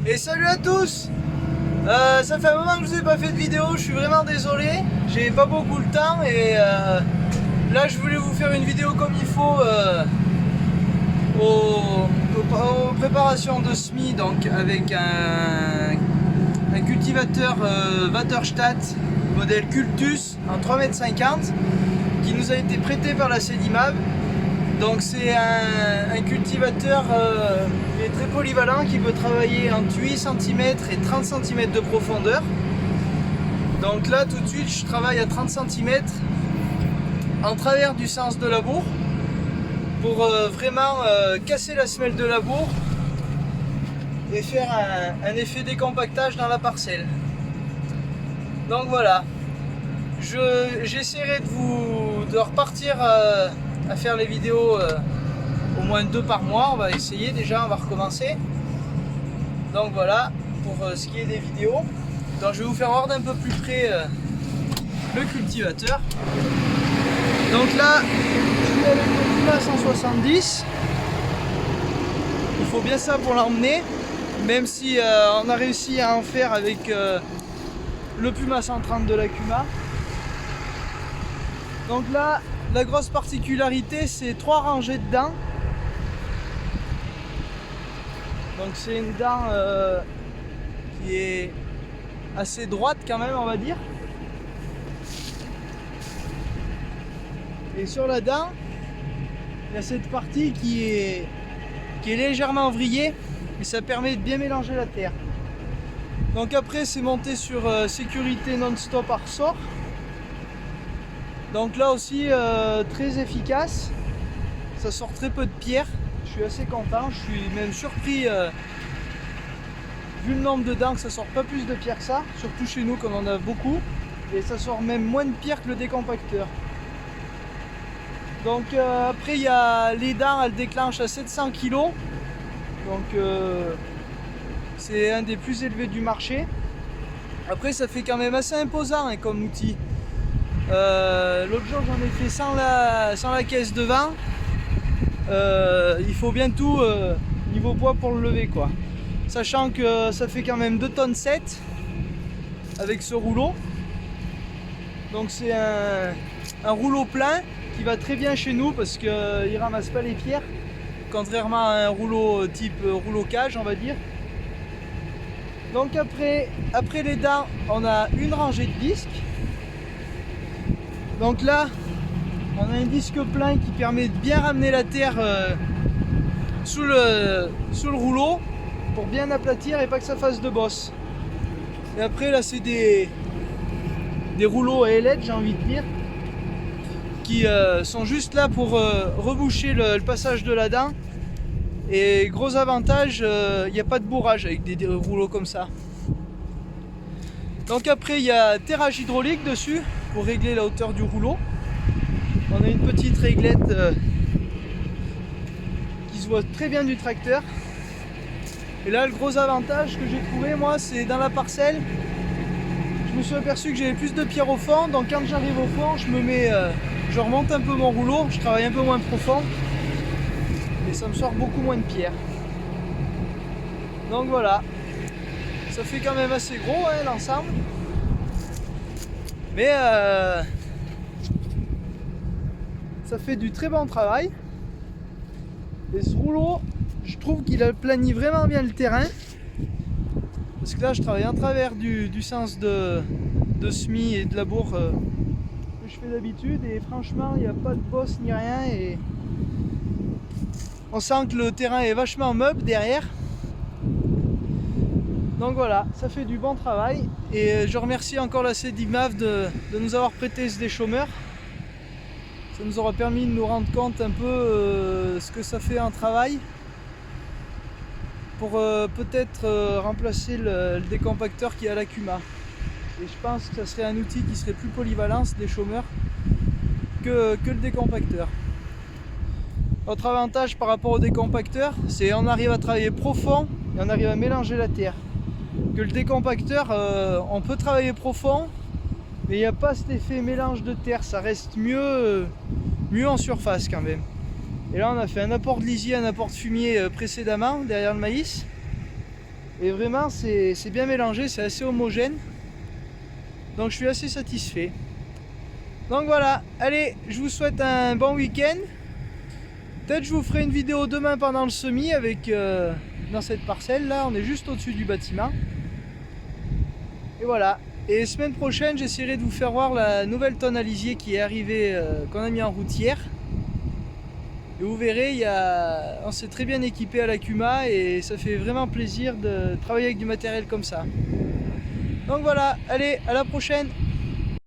Et salut à tous. Ça fait un moment que je vous ai pas fait de vidéo, je suis vraiment désolé. J'ai pas beaucoup le temps et là je voulais vous faire une vidéo comme il faut aux préparations de semis, donc avec un cultivateur Waterstadt modèle Cultus en 3,50 m qui nous a été prêté par la Cédimave. Donc c'est un cultivateur qui est très polyvalent, qui peut travailler entre 8 cm et 30 cm de profondeur. Donc là tout de suite je travaille à 30 cm en travers du sens de labour pour vraiment casser la semelle de labour et faire un effet décompactage dans la parcelle. Donc voilà, j'essaierai de repartir à faire les vidéos au moins 2 par mois. On va essayer déjà, on va recommencer. Donc voilà pour ce qui est des vidéos. Donc je vais vous faire voir d'un peu plus près le cultivateur. Donc là je suis avec le Puma 170. Il faut bien ça pour l'emmener, même si on a réussi à en faire avec le Puma 130 de l'Akuma. Donc là la grosse particularité, c'est 3 rangées de dents. Donc c'est une dent qui est assez droite quand même, on va dire. Et sur la dent, il y a cette partie qui est légèrement vrillée et ça permet de bien mélanger la terre. Donc après c'est monté sur sécurité non-stop à ressort. Donc là aussi très efficace, ça sort très peu de pierres, je suis assez content, je suis même surpris vu le nombre de dents que ça sort pas plus de pierres que ça, surtout chez nous comme on en a beaucoup, et ça sort même moins de pierres que le décompacteur. Donc après il y a les dents, elles déclenchent à 700 kg, donc c'est un des plus élevés du marché. Après ça fait quand même assez imposant hein, comme outil. L'autre jour j'en ai fait sans la caisse devant. Il faut bien tout niveau poids pour le lever quoi. Sachant que ça fait quand même 2,7 tonnes avec ce rouleau. Donc c'est un rouleau plein qui va très bien chez nous parce qu'il ne ramasse pas les pierres. Contrairement à un rouleau type rouleau cage on va dire. Donc après les dents on a une rangée de disques. Donc là, on a un disque plein qui permet de bien ramener la terre sous le rouleau pour bien aplatir et pas que ça fasse de bosse. Et après là, c'est des rouleaux à ailettes, j'ai envie de dire, qui sont juste là pour reboucher le passage de la dent. Et gros avantage, il n'y a pas de bourrage avec des rouleaux comme ça. Donc après, il y a terrage hydraulique dessus pour régler la hauteur du rouleau. On a une petite réglette qui se voit très bien du tracteur. Et là le gros avantage que j'ai trouvé moi, c'est dans la parcelle, je me suis aperçu que j'avais plus de pierres au fond, donc quand j'arrive au fond je remonte un peu mon rouleau, je travaille un peu moins profond et ça me sort beaucoup moins de pierres. Donc voilà, ça fait quand même assez gros hein, l'ensemble. Mais ça fait du très bon travail. Et ce rouleau, je trouve qu'il aplanit vraiment bien le terrain. Parce que là, je travaille en travers du sens de semis et de labour que je fais d'habitude. Et franchement, il n'y a pas de bosse ni rien. Et on sent que le terrain est vachement meuble derrière. Donc voilà, ça fait du bon travail et je remercie encore la Cédimave de nous avoir prêté ce déchômeur. Ça nous aura permis de nous rendre compte un peu ce que ça fait un travail pour peut-être remplacer le décompacteur qui est à l'Akuma. Et je pense que ça serait un outil qui serait plus polyvalent ce déchômeur que le décompacteur. Autre avantage par rapport au décompacteur, c'est qu'on arrive à travailler profond et on arrive à mélanger la terre. Que le décompacteur, on peut travailler profond, mais il n'y a pas cet effet mélange de terre, ça reste mieux en surface quand même. Et là on a fait un apport de lisier, un apport de fumier précédemment derrière le maïs. Et vraiment c'est bien mélangé, c'est assez homogène. Donc je suis assez satisfait. Donc voilà, allez, je vous souhaite un bon week-end. Peut-être je vous ferai une vidéo demain pendant le semis avec dans cette parcelle là, on est juste au-dessus du bâtiment. Et voilà. Et semaine prochaine, j'essaierai de vous faire voir la nouvelle tonne alisier qui est arrivée, qu'on a mis en route hier. Et vous verrez, on s'est très bien équipé à la Cuma et ça fait vraiment plaisir de travailler avec du matériel comme ça. Donc voilà, allez, à la prochaine!